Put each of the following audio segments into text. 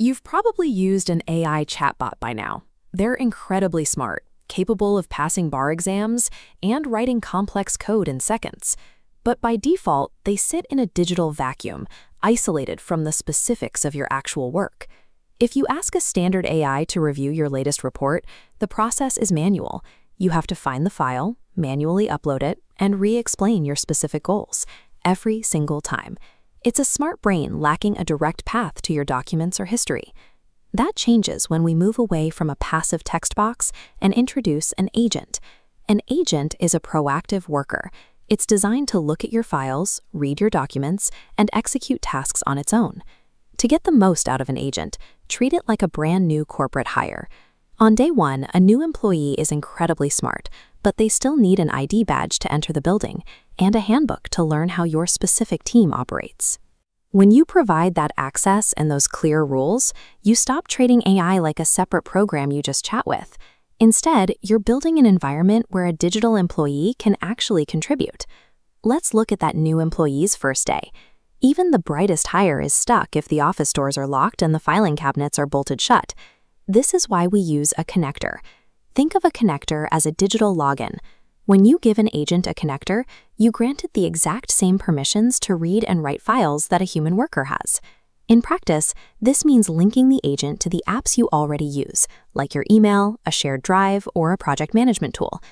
You've probably used an AI chatbot by now. They're incredibly smart, capable of passing bar exams and writing complex code in seconds. But by default, they sit in a digital vacuum, isolated from the specifics of your actual work. If you ask a standard AI to review your latest report, the process is manual. You have to find the file, manually upload it, and re-explain your specific goals every single time. It's a smart brain lacking a direct path to your documents or history. That changes when we move away from a passive text box and introduce an agent. An agent is a proactive worker. It's designed to look at your files, read your documents, and execute tasks on its own. To get the most out of an agent, treat it like a brand new corporate hire. On day one, a new employee is incredibly smart, but they still need an ID badge to enter the building and a handbook to learn how your specific team operates. When you provide that access and those clear rules, you stop treating AI like a separate program you just chat with. Instead, you're building an environment where a digital employee can actually contribute. Let's look at that new employee's first day. Even the brightest hire is stuck if the office doors are locked and the filing cabinets are bolted shut. This is why we use a connector. Think of a connector as a digital login. When you give an agent a connector, you grant it the exact same permissions to read and write files that a human worker has. In practice, this means linking the agent to the apps you already use, like your email, a shared drive, or a project management tool.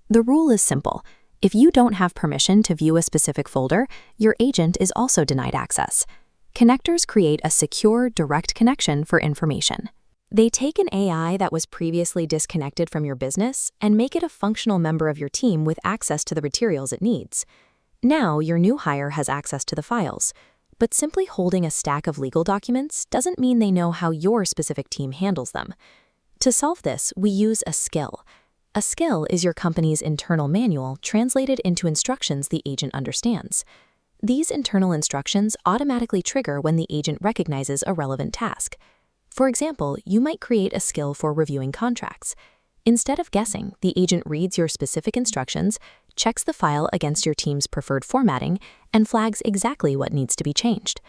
The rule is simple. If you don't have permission to view a specific folder, your agent is also denied access. Connectors create a secure, direct connection for information. They take an AI that was previously disconnected from your business and make it a functional member of your team with access to the materials it needs. Now, your new hire has access to the files. But simply holding a stack of legal documents doesn't mean they know how your specific team handles them. To solve this, we use a skill. A skill is your company's internal manual translated into instructions the agent understands. These internal instructions automatically trigger when the agent recognizes a relevant task. For example, you might create a skill for reviewing contracts. Instead of guessing, the agent reads your specific instructions, checks the file against your team's preferred formatting, and flags exactly what needs to be changed.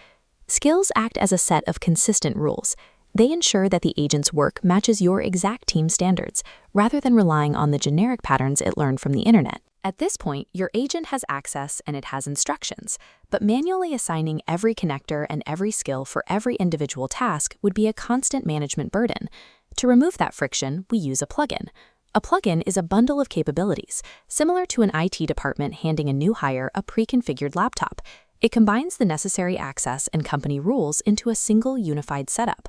Skills act as a set of consistent rules. They ensure that the agent's work matches your exact team standards, rather than relying on the generic patterns it learned from the internet. At this point, your agent has access and it has instructions, but manually assigning every connector and every skill for every individual task would be a constant management burden. To remove that friction, we use a plugin. A plugin is a bundle of capabilities, similar to an IT department handing a new hire a pre-configured laptop. It combines the necessary access and company rules into a single unified setup.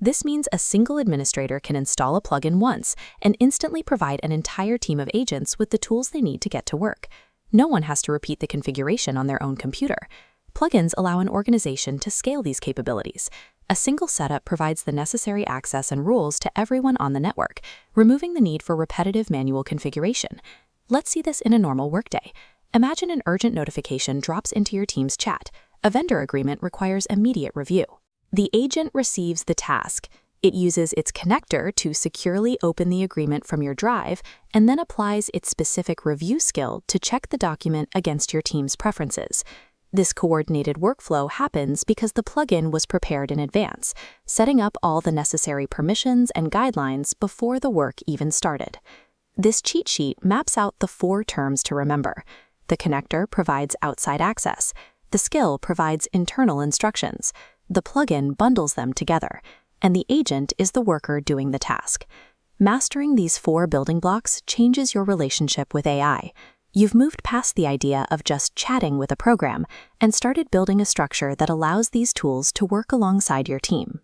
This means a single administrator can install a plugin once and instantly provide an entire team of agents with the tools they need to get to work. No one has to repeat the configuration on their own computer. Plugins allow an organization to scale these capabilities. A single setup provides the necessary access and rules to everyone on the network, removing the need for repetitive manual configuration. Let's see this in a normal workday. Imagine an urgent notification drops into your team's chat. A vendor agreement requires immediate review. The agent receives the task. It uses its connector to securely open the agreement from your drive and then applies its specific review skill to check the document against your team's preferences. This coordinated workflow happens because the plugin was prepared in advance, setting up all the necessary permissions and guidelines before the work even started. This cheat sheet maps out the 4 terms to remember. The connector provides outside access. The skill provides internal instructions. The plugin bundles them together, and the agent is the worker doing the task. Mastering these 4 building blocks changes your relationship with AI. You've moved past the idea of just chatting with a program and started building a structure that allows these tools to work alongside your team.